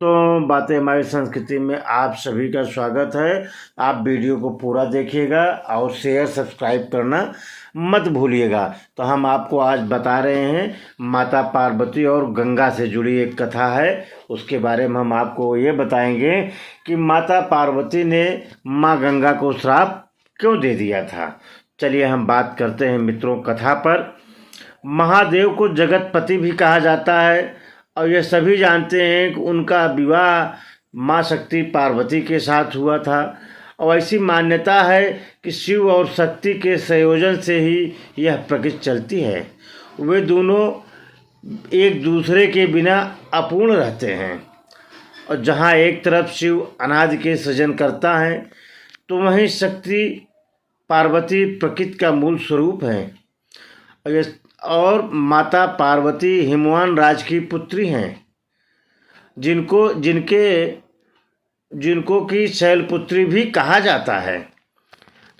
तो बातें हमारी संस्कृति में आप सभी का स्वागत है। आप वीडियो को पूरा देखिएगा और शेयर सब्सक्राइब करना मत भूलिएगा। तो हम आपको आज बता रहे हैं माता पार्वती और गंगा से जुड़ी एक कथा है। उसके बारे में हम आपको ये बताएंगे कि माता पार्वती ने माँ गंगा को श्राप क्यों दे दिया था। चलिए हम बात करते हैं मित्रों कथा पर। महादेव को जगतपति भी कहा जाता है और ये सभी जानते हैं कि उनका विवाह माँ शक्ति पार्वती के साथ हुआ था। और ऐसी मान्यता है कि शिव और शक्ति के संयोजन से ही यह प्रकृति चलती है। वे दोनों एक दूसरे के बिना अपूर्ण रहते हैं और जहाँ एक तरफ शिव अनादि के सृजन करता है तो वहीं शक्ति पार्वती प्रकृति का मूल स्वरूप है। और माता पार्वती हिमवान राज की पुत्री हैं, जिनको की शैलपुत्री भी कहा जाता है।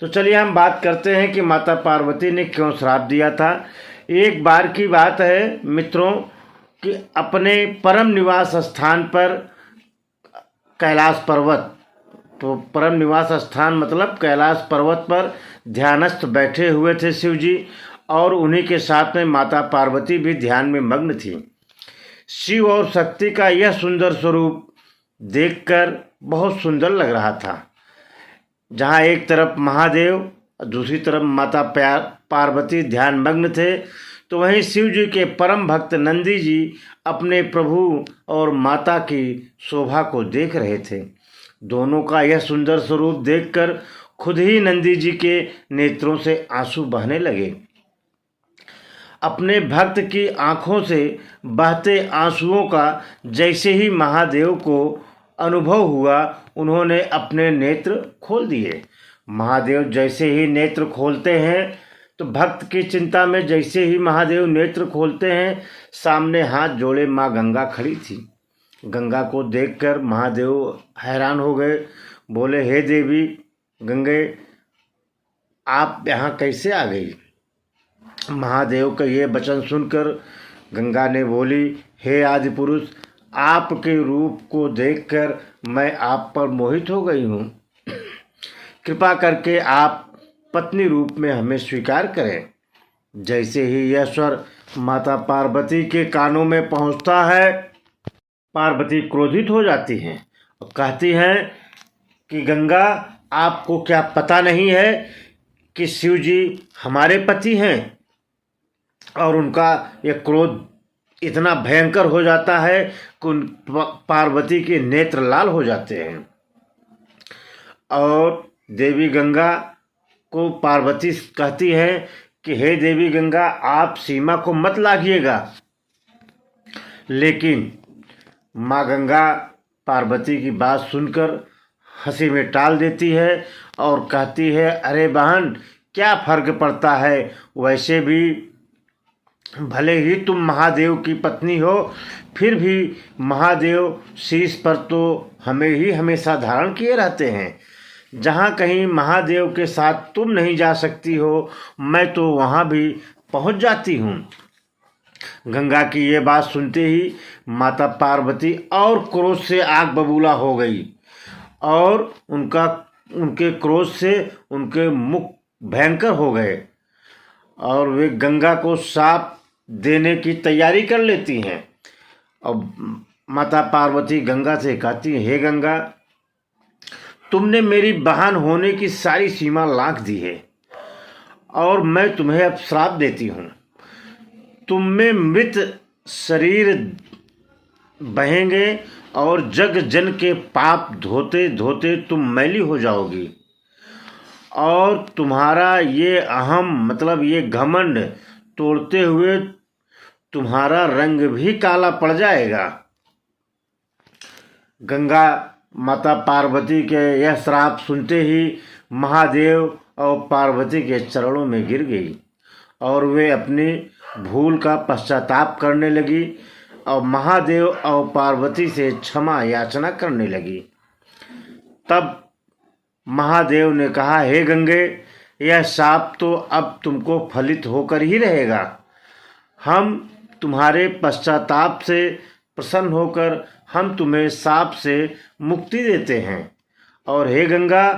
तो चलिए हम बात करते हैं कि माता पार्वती ने क्यों श्राप दिया था। एक बार की बात है मित्रों कि अपने परम निवास स्थान पर कैलाश पर्वत, तो परम निवास स्थान मतलब कैलाश पर्वत पर ध्यानस्थ बैठे हुए थे शिव जी, और उन्हीं के साथ में माता पार्वती भी ध्यान में मग्न थी। शिव और शक्ति का यह सुंदर स्वरूप देखकर बहुत सुंदर लग रहा था। जहाँ एक तरफ महादेव और दूसरी तरफ माता पार्वती ध्यान मग्न थे, तो वहीं शिव जी के परम भक्त नंदी जी अपने प्रभु और माता की शोभा को देख रहे थे। दोनों का यह सुंदर स्वरूप देखकर खुद ही नंदी जी के नेत्रों से आंसू बहने लगे। अपने भक्त की आंखों से बहते आंसुओं का जैसे ही महादेव को अनुभव हुआ, उन्होंने अपने नेत्र खोल दिए। महादेव जैसे ही नेत्र खोलते हैं तो भक्त की चिंता में जैसे ही महादेव नेत्र खोलते हैं, सामने हाथ जोड़े माँ गंगा खड़ी थी। गंगा को देखकर महादेव हैरान हो गए, बोले, हे देवी गंगे, आप यहाँ कैसे आ गई। महादेव का ये वचन सुनकर गंगा ने बोली, हे आदि पुरुष, आपके रूप को देखकर मैं आप पर मोहित हो गई हूँ। कृपा करके आप पत्नी रूप में हमें स्वीकार करें। जैसे ही यह स्वर माता पार्वती के कानों में पहुँचता है, पार्वती क्रोधित हो जाती हैं और कहती हैं कि गंगा, आपको क्या पता नहीं है कि शिव जी हमारे पति हैं। और उनका यह क्रोध इतना भयंकर हो जाता है कि उन पार्वती के नेत्र लाल हो जाते हैं। और देवी गंगा को पार्वती कहती है कि हे देवी गंगा, आप सीमा को मत लांघिएगा। लेकिन माँ गंगा पार्वती की बात सुनकर हंसी में टाल देती है और कहती है, अरे बहन, क्या फर्क पड़ता है, वैसे भी भले ही तुम महादेव की पत्नी हो, फिर भी महादेव शीश पर तो हमें ही हमेशा धारण किए रहते हैं। जहाँ कहीं महादेव के साथ तुम नहीं जा सकती हो, मैं तो वहाँ भी पहुँच जाती हूँ। गंगा की ये बात सुनते ही माता पार्वती और क्रोध से आग बबूला हो गई और उनके क्रोध से उनके मुख भयंकर हो गए और वे गंगा को शाप देने की तैयारी कर लेती हैं। और माता पार्वती गंगा से कहती है, हे गंगा, तुमने मेरी बहन होने की सारी सीमा लांघ दी है और मैं तुम्हें अब श्राप देती हूँ। तुम में मृत शरीर बहेंगे और जग जन के पाप धोते धोते तुम मैली हो जाओगी और तुम्हारा ये अहम मतलब ये घमंड तोड़ते हुए तुम्हारा रंग भी काला पड़ जाएगा। गंगा माता पार्वती के यह श्राप सुनते ही महादेव और पार्वती के चरणों में गिर गई और वे अपनी भूल का पश्चाताप करने लगी और महादेव और पार्वती से क्षमा याचना करने लगी। तब महादेव ने कहा, हे गंगे, यह शाप तो अब तुमको फलित होकर ही रहेगा। हम तुम्हारे पश्चाताप से प्रसन्न होकर हम तुम्हें शाप से मुक्ति देते हैं। और हे गंगा,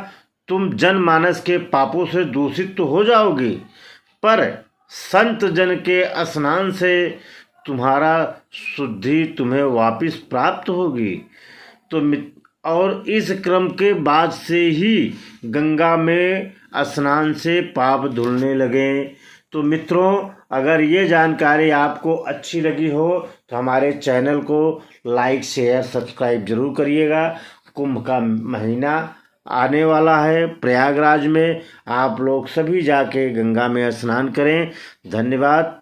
तुम जनमानस के पापों से दूषित तो हो जाओगी, पर संत जन के स्नान से तुम्हारा शुद्धि तुम्हें वापस प्राप्त होगी। तो और इस क्रम के बाद से ही गंगा में स्नान से पाप धुलने लगे। तो मित्रों, अगर ये जानकारी आपको अच्छी लगी हो तो हमारे चैनल को लाइक शेयर सब्सक्राइब जरूर करिएगा। कुंभ का महीना आने वाला है प्रयागराज में, आप लोग सभी जाके गंगा में स्नान करें। धन्यवाद।